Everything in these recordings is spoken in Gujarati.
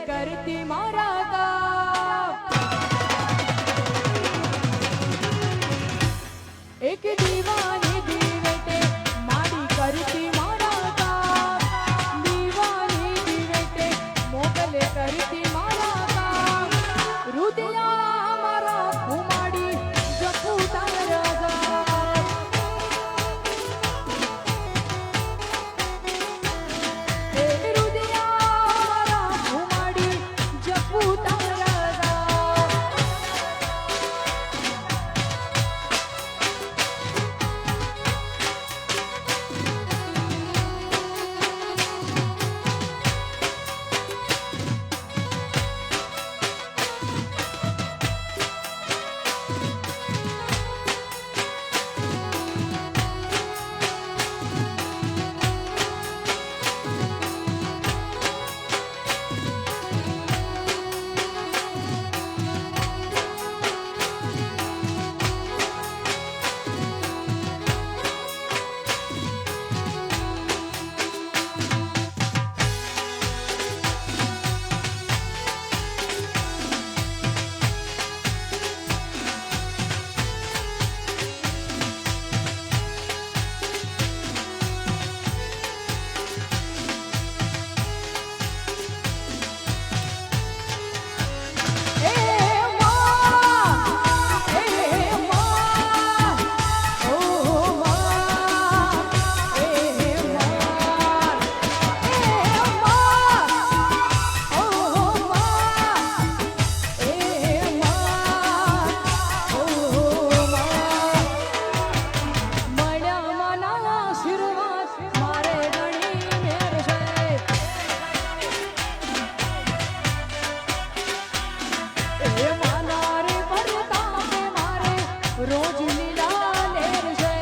કરતી મારા કામ એક દીવાની દીવેટે માડી કરતી મારા કામ દીવાની દીવેટે મોગલે કરતી મારા કામ રુદિયા મારા ઘુમાડી જપુ તારા ગામ એ રુદિયા મારા ઘુમાડી જપુ તારા ગામ રોજ લીલા લેર છે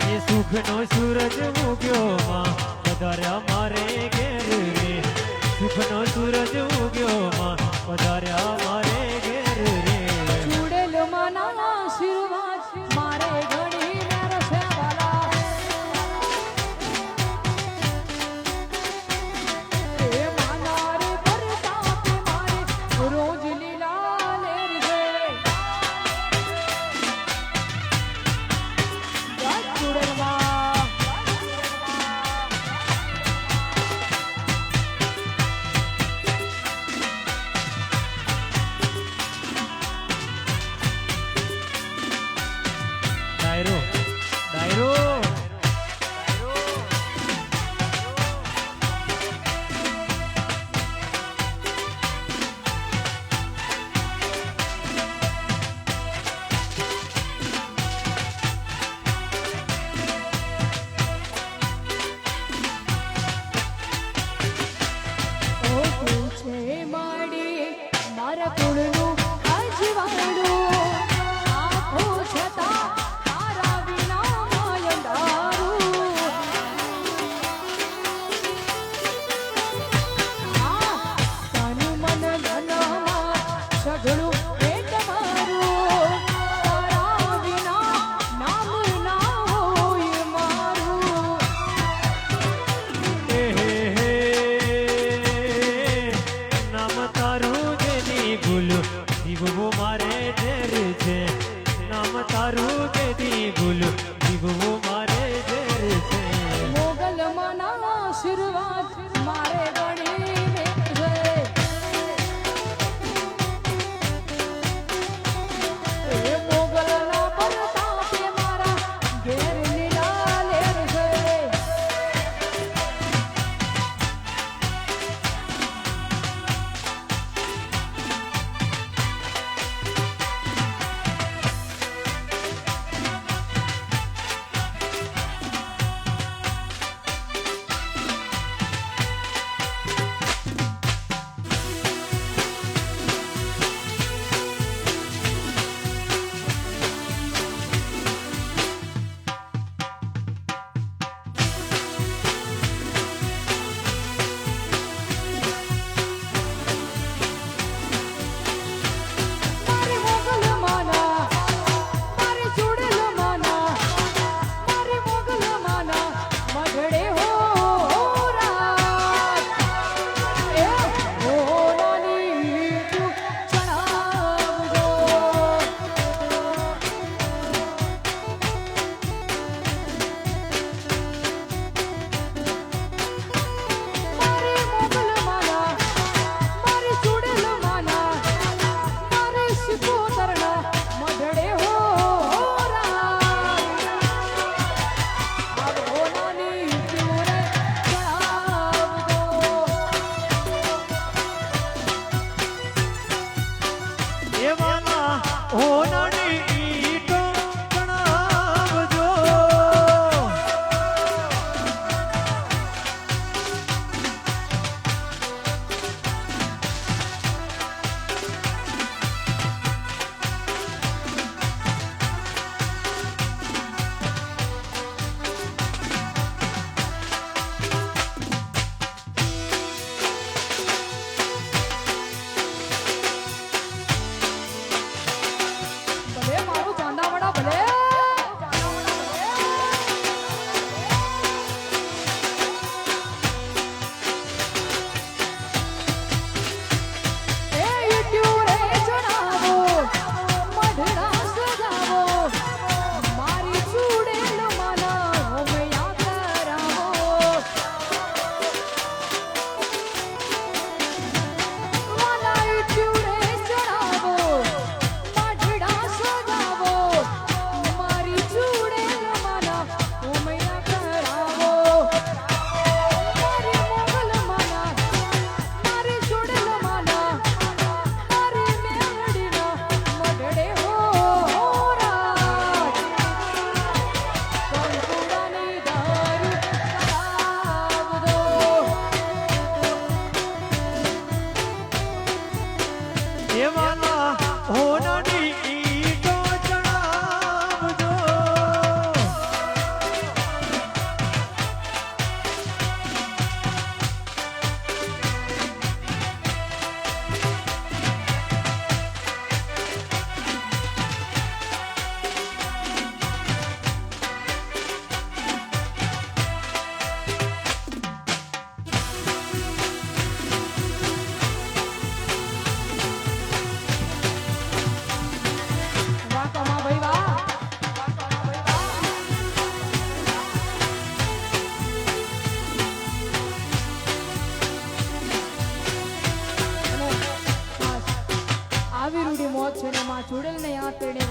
એ સુખનો સૂરજ ઉગ્યો માં પધાર્યા મારે ઘેર રે સુખનો સૂરજ ઉગ્યો માં પધાર્યા મારે ઘેર રે ચૂડેલ માના આશીર્વાદ મારે ઘણી મેર છે વાલા એ માના રે પરતાપે મારે રોજ લીલા લેર છે જય ચૂડેલ માં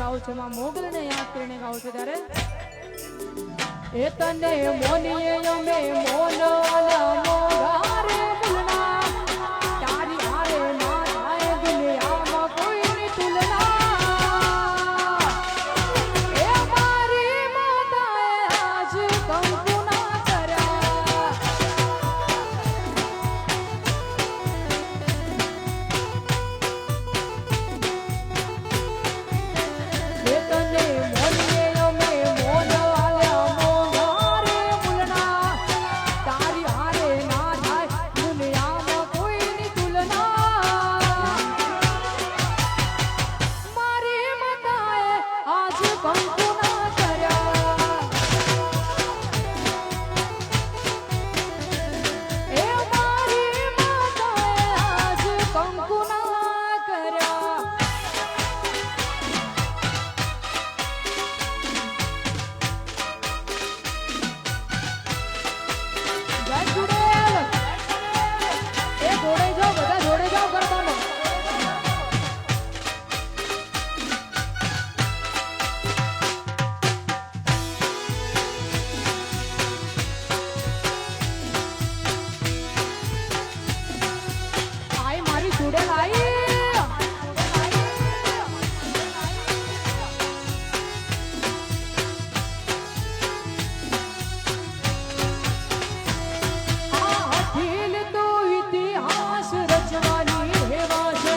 ગાઉં છે માં મોગલને યાદ કરીને ગાઉં છે ત્યારે એ તને મોનીએ અમે મોન આલા મોગા રે ભૂલના તારી હારે ના થાય દુનિયામાં કોઈની તુલના એ મારી માતાએ આજ કંકુ ના કર્યા એ તને મોનીએ અમે મોન આલા મોગા રે ભૂલના તારી હારે ના થાય દુનિયામાં કોઈની તુલના મારી માતાએ આજ કંકુ ના કર્યા એ મારી માતાએ આજ કંકુ ના કર્યા જય ગુરુદેવ એ જોડે જાઓ બધા જોડે જાઓ ગરબામાં આય મારી જોડે લાઈ આ અખિલ તો ઇતિહાસ રચવાની હેવા છે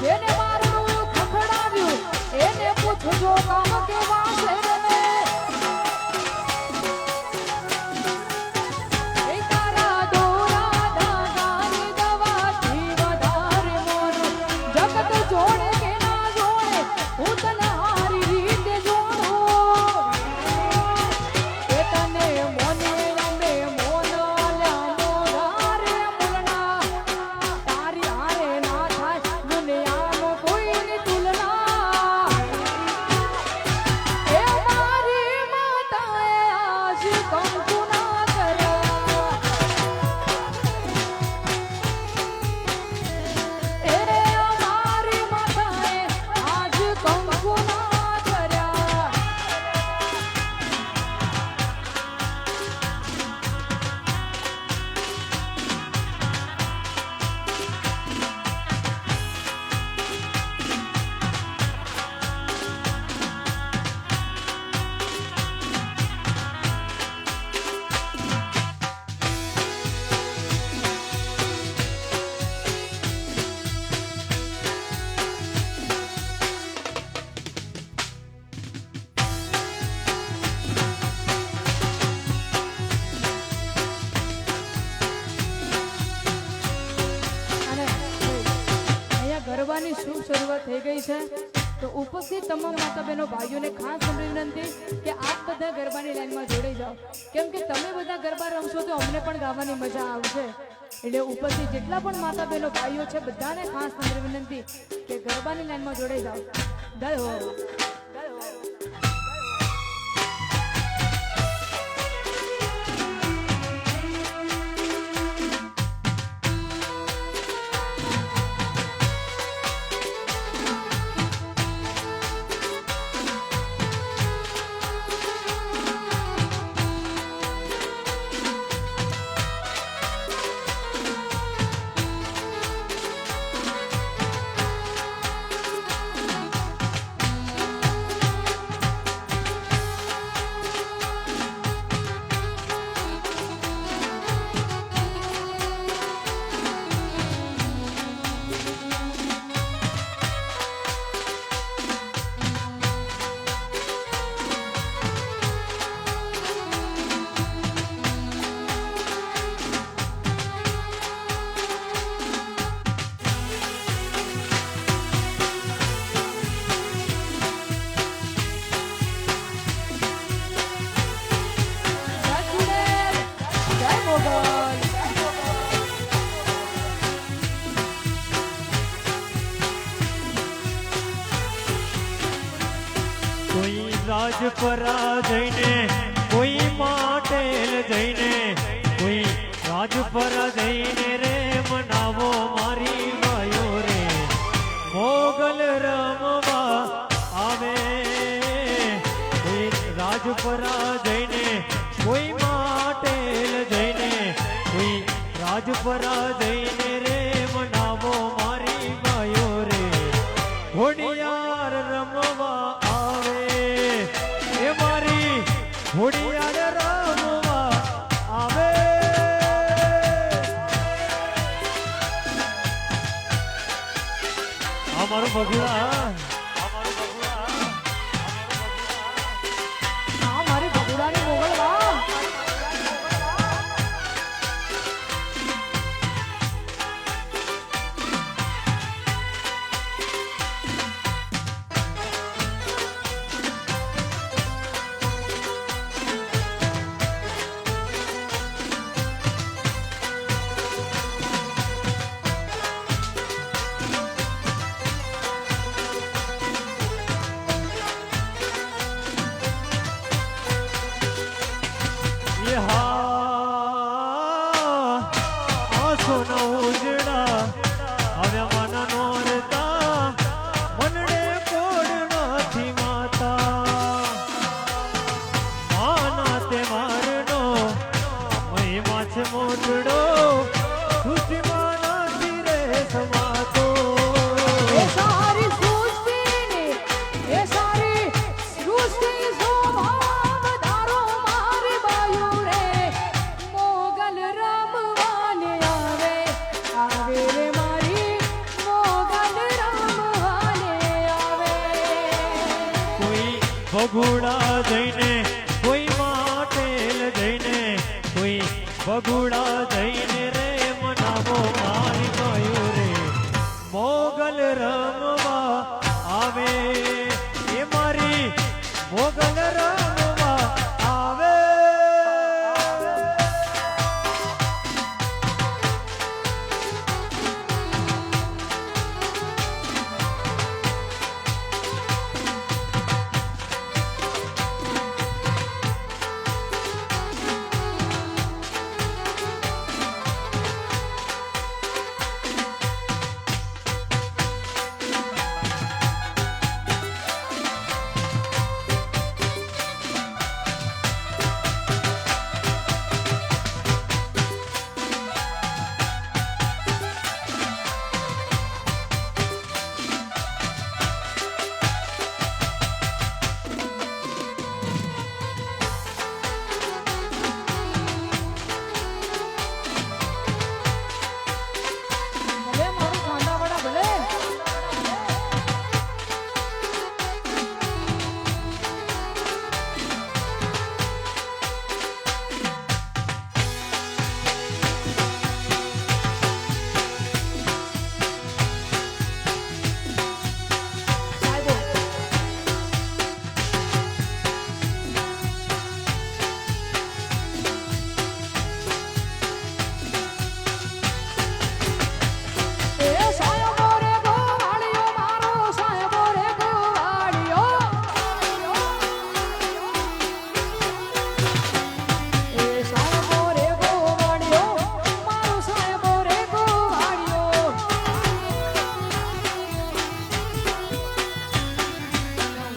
જેને મારું ખખડાવ્યું એને પૂછજો કામ કેવા છે એ તારા દોરા ધાગાની દવાથી વધારે મોનું જગત જોડે કે ના જોડે હું તને હારી રીતે જોડું એ તને મોને અમે મોન આલ્યા મોગા રે મૂલના તારી હારે ના થાય દુનિયામાં કોઈની તુલના એ મારી માતાએ આજ કંકુ ના કર્યા એ મારી માતાએ આજ કંકુ ના કર્યા અને અહીંયા ગરબાની શુભ શરૂઆત થઈ ગઈ છે તો ઉપસ્થિત તમામ માતા બહેનો ભાઈઓને ખાસ વિનંતી કે આપ બધા ગરબાની લાઈનમાં જોડાઈ જાઓ કેમ કે તમે બધા ગરબા રમશો તો અમને પણ ગાવાની મજા આવશે એટલે ઉપસ્થિત જેટલા પણ માતા બહેનો ભાઈઓ છે બધાને ખાસ વિનંતી કે ગરબાની લાઈનમાં જોડાઈ જાઓ જય હો રાજપરા જઈને કોઈ માટેલ જઈને કોઈ રાજપરા જઈને રે મનાવો મારી વાયો રે મોગલ રમવા આવે રાજપરા જઈને રે મનાવો મારી ગાયો રે ઘોડિયાર રમવા આવે એ મારી ઘોડિયાર રમવા આવે અમારું ભગુડા હા મારી ભગુડાની મોગલ વાહ મોટડો ખુશીમાં નથી રે સમાતો એ સારી સૃષ્ટિની એ સારી સૃષ્ટિ સ્વભાવ ધારો મારી બાયુ રે મોગલ રમવાને આવે આવે રે મારી મોગલ રમવાને આવે કોઈ ભગુડા જઈને કોઈ માટેલ જઈને કોઈ ભગુડા જઈને રે મનાવો મારી ગાયો રે મોગલ રમવા આવે એ મારી મોગલ રમવા આવે ભલે મારું ખાંડાવાળા ભલે સાહેબો એ સાયબો રે ગોવાળિયો મારો સાયબો રે ગોવાળિયો એ સાયબો રે ગોવાળિયો મારો સાયબો રે ગોવાળિયો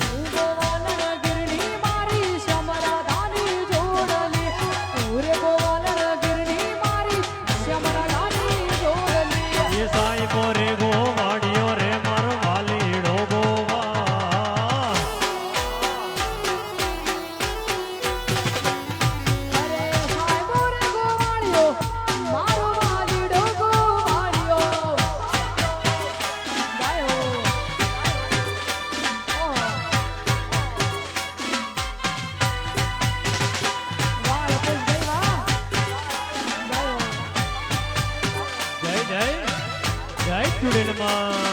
હું ગોવાલણ ગિરની મારી સમરાધાની જોડલી હું રે ગોવાલણ ગિરની મારી સમરાધાની જોડલી એ સાઈબો રે ગોવાડિયો રે મારો વાલીડો ગોવા અરે સાયબો રે ગોવાળિયો મારો વાલીડો ગોવાળિયો ગાયો વાહ રમેશભાઈ વાહ ગાયો જય જય જય ચુડેલમાં